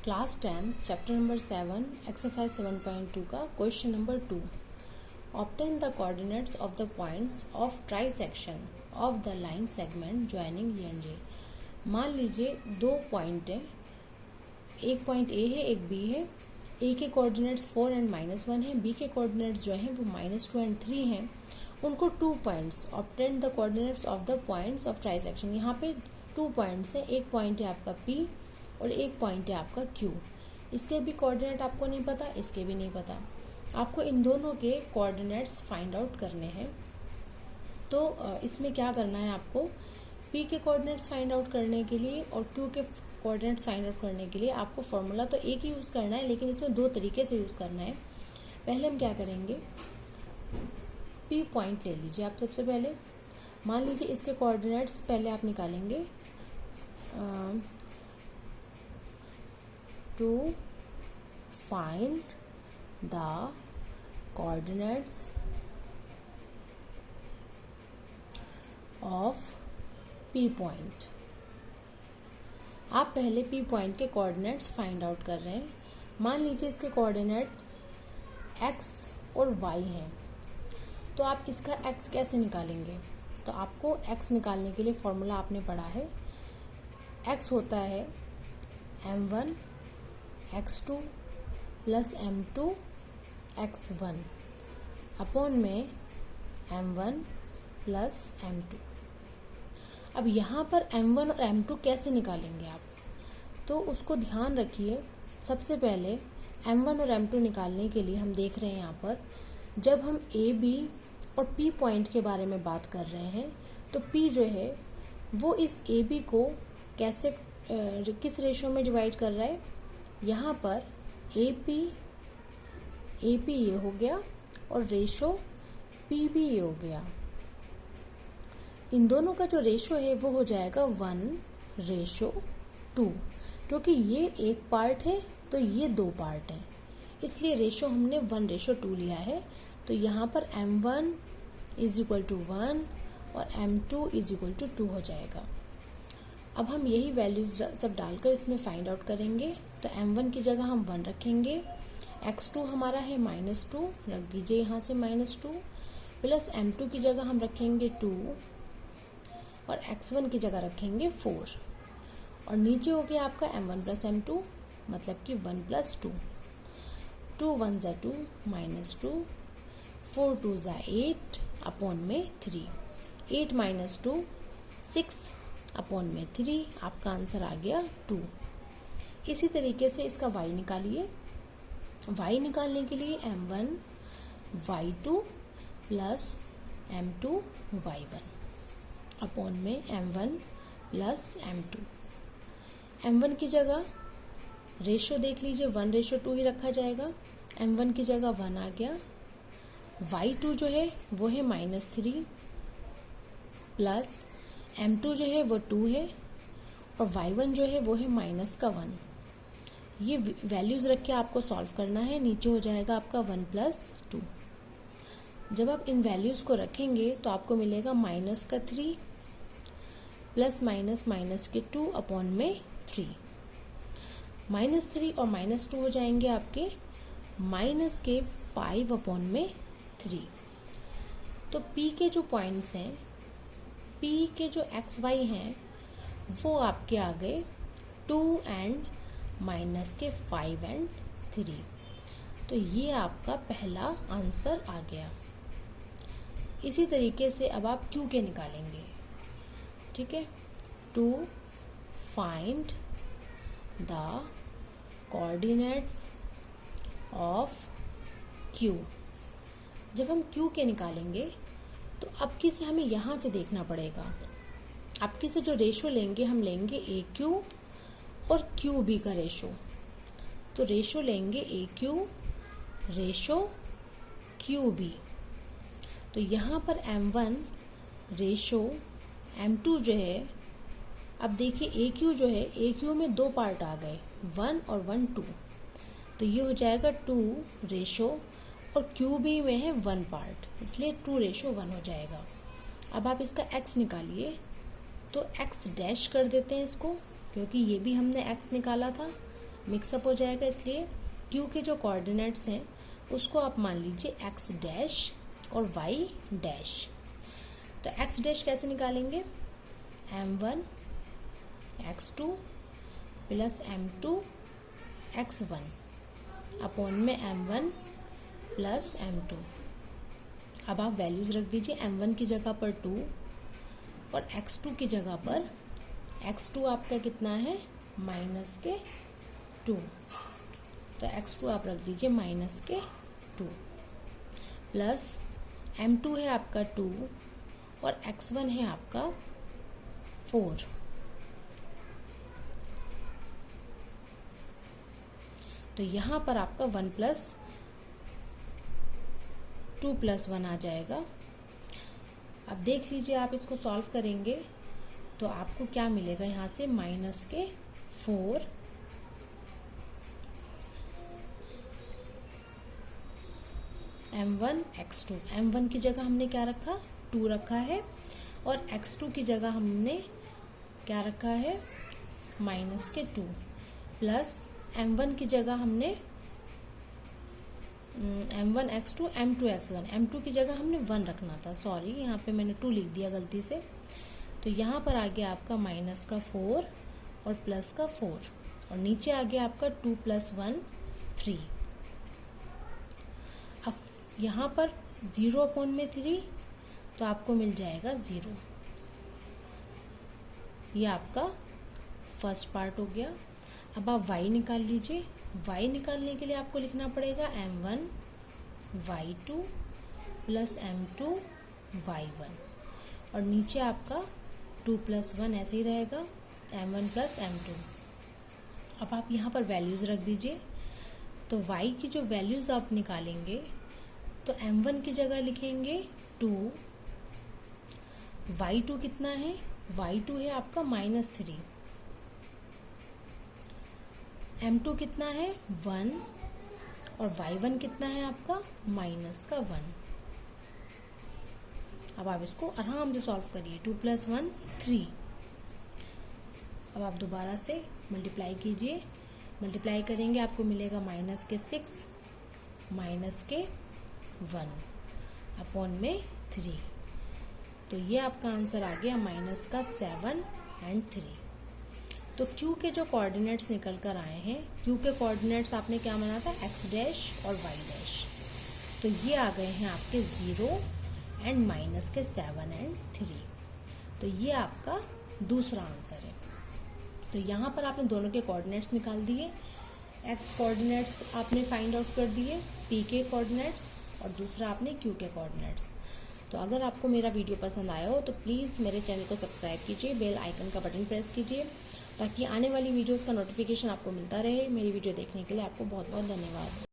Class 10 chapter number 7 exercise 7.2 का question number 2। Obtain the coordinates of the points of trisection of the line segment joining A and J. मान लीजिए दो point है, एक point A है एक B है। ए के कोऑर्डिनेट्स 4 एंड -1 है, बी के कोऑर्डिनेट्स जो है वो -2 एंड 3 हैं। उनको 2 points obtain the coordinates of the points of trisection. यहाँ पे 2 पॉइंट्स है, एक पॉइंट है आपका पी और एक पॉइंट है आपका क्यू। इसके भी कोऑर्डिनेट आपको नहीं पता, इसके भी नहीं पता। आपको इन दोनों के कोऑर्डिनेट्स फाइंड आउट करने हैं। तो इसमें क्या करना है आपको, पी के कोऑर्डिनेट्स फाइंड आउट करने के लिए और क्यू के कोऑर्डिनेट्स फाइंड आउट करने के लिए आपको फॉर्मूला तो एक ही यूज़ करना है, लेकिन इसमें 2 तरीके से यूज़ करना है। पहले हम क्या करेंगे, पी पॉइंट ले लीजिए आप। सबसे पहले मान लीजिए इसके कोऑर्डिनेट्स पहले आप निकालेंगे। To find the coordinates of P point। आप पहले P पॉइंट के कोऑर्डिनेट्स फाइंड आउट कर रहे हैं। मान लीजिए इसके कोऑर्डिनेट x और y हैं, तो आप इसका x कैसे निकालेंगे। तो आपको x निकालने के लिए फॉर्मूला आपने पढ़ा है। x होता है m1 x2 plus m2 x1 upon में m1 प्लस m2। अब यहाँ पर m1 और m2 कैसे निकालेंगे आप, तो उसको ध्यान रखिए। सबसे पहले m1 और m2 निकालने के लिए हम देख रहे हैं यहाँ पर, जब हम a b और p पॉइंट के बारे में बात कर रहे हैं तो p जो है वो इस a b को कैसे किस रेशो में डिवाइड कर रहा है। यहाँ पर AP ये हो गया और रेशो PB ये हो गया। इन दोनों का जो रेशो है वो हो जाएगा 1:2, क्योंकि ये एक पार्ट है तो ये 2 पार्ट है, इसलिए रेशो हमने 1:2 लिया है। तो यहाँ पर m1 = 1 और m2 = 2 हो जाएगा। अब हम यही वैल्यूज सब डालकर इसमें फाइंड आउट करेंगे। तो m1 की जगह हम 1 रखेंगे, x2 हमारा है -2, रख दीजिए यहाँ से -2, प्लस m2 की जगह हम रखेंगे 2 और x1 की जगह रखेंगे 4, और नीचे हो गया आपका m1 प्लस m2 मतलब कि 1 + 2। 2 1 = 2 -2, 4 2 = 8 अपॉन में 3, 8 - 2 6 अपॉन में 3। आपका आंसर आ गया 2। इसी तरीके से इसका y निकालिए। y निकालने के लिए m1 y2 plus m2 y1 upon में m1 प्लस m2। m1 की जगह रेशो देख लीजिए 1:2 ही रखा जाएगा। m1 की जगह 1 आ गया। y2 जो है वो है -3 प्लस m2 जो है वो 2 है और y1 जो है वो है -1। ये वैल्यूज रख के आपको सॉल्व करना है। नीचे हो जाएगा आपका 1 + 2। जब आप इन वैल्यूज को रखेंगे तो आपको मिलेगा -3 प्लस -2 अपॉन में 3। -3 और -2 हो जाएंगे आपके -5 अपॉन में 3। तो P के जो पॉइंट्स हैं, P के जो XY हैं वो आपके आ गए 2 एंड -5 एंड 3। तो ये आपका पहला आंसर आ गया। इसी तरीके से अब आप Q के निकालेंगे, ठीक है। To find the coordinates of Q। जब हम Q के निकालेंगे तो अब की से हमें यहाँ से देखना पड़ेगा। अब की से जो रेशो लेंगे हम लेंगे AQ और QB का रेशो। तो रेशो लेंगे AQ रेशो QB। तो यहाँ पर m1 रेशो m2 जो है, अब देखिए AQ जो है, AQ में 2 पार्ट आ गए, 1 और 1 2। तो ये हो जाएगा 2 रेशो और QB में है 1 पार्ट, इसलिए 2:1 हो जाएगा। अब आप इसका x निकालिए। तो x डैश कर देते हैं इसको, क्योंकि ये भी हमने x निकाला था। मिक्सअप हो जाएगा, इसलिए क्यू के जो कोऑर्डिनेट्स हैं उसको आप मान लीजिए एक्स डैश और वाई डैश। तो एक्स डैश कैसे निकालेंगे, m1 x2 plus m2 x1 upon में m1 प्लस m2। अब आप वैल्यूज रख दीजिए, m1 की जगह पर 2 और x2 की जगह पर x2 आपका कितना है माइनस के 2, तो x2 आप रख दीजिए माइनस के 2 प्लस m2 है आपका 2 और x1 है आपका 4। तो यहां पर आपका 1 प्लस 2 प्लस 1 आ जाएगा। अब देख लीजिए, आप इसको सॉल्व करेंगे तो आपको क्या मिलेगा, यहां से माइनस के 4 m1 x2, m1 की जगह हमने क्या रखा 2 रखा है और x2 की जगह हमने क्या रखा है माइनस के 2 प्लस m1 की जगह हमने m1 x2 m2 x1, m2 की जगह हमने 1 रखना था, सॉरी यहाँ पे मैंने 2 लिख दिया गलती से। तो यहाँ पर आ गया आपका माइनस का 4 और प्लस का 4 और नीचे आ गया आपका 2 प्लस 1 3। अब यहाँ पर 0 अपॉन में 3 तो आपको मिल जाएगा 0। ये आपका फर्स्ट पार्ट हो गया। अब आप y निकाल लीजिए। y निकालने के लिए आपको लिखना पड़ेगा m1 y2 plus m2 y1 और नीचे आपका 2 प्लस 1 ऐसे ही रहेगा m1 प्लस m2। अब आप यहाँ पर वैल्यूज रख दीजिए। तो y की जो वैल्यूज आप निकालेंगे तो m1 की जगह लिखेंगे 2, y2 कितना है, y2 है आपका -3, m2 कितना है 1 और y1 कितना है आपका -1। अब आप इसको आराम से सॉल्व करिए, 2 प्लस 1 3। अब आप दोबारा से मल्टीप्लाई कीजिए, मल्टीप्लाई करेंगे आपको मिलेगा -6 -1 अपॉन में 3। तो ये आपका आंसर आ गया -7 और 3। तो Q के जो कोऑर्डिनेट्स निकल कर आए हैं, Q के कोऑर्डिनेट्स आपने क्या माना था x डैश और y डैश, तो ये आ गए हैं आपके 0 एंड -7 और 3। तो ये आपका दूसरा आंसर है। तो यहाँ पर आपने दोनों के कोऑर्डिनेट्स निकाल दिए, x कोऑर्डिनेट्स आपने फाइंड आउट कर दिए, p के कोऑर्डिनेट्स और दूसरा आपने q के कोऑर्डिनेट्स। तो अगर आपको मेरा वीडियो पसंद आया हो तो प्लीज़ मेरे चैनल को सब्सक्राइब कीजिए, बेल आइकन का बटन प्रेस कीजिए ताकि आने वाली वीडियोस का नोटिफिकेशन आपको मिलता रहे। मेरी वीडियो देखने के लिए आपको बहुत बहुत धन्यवाद।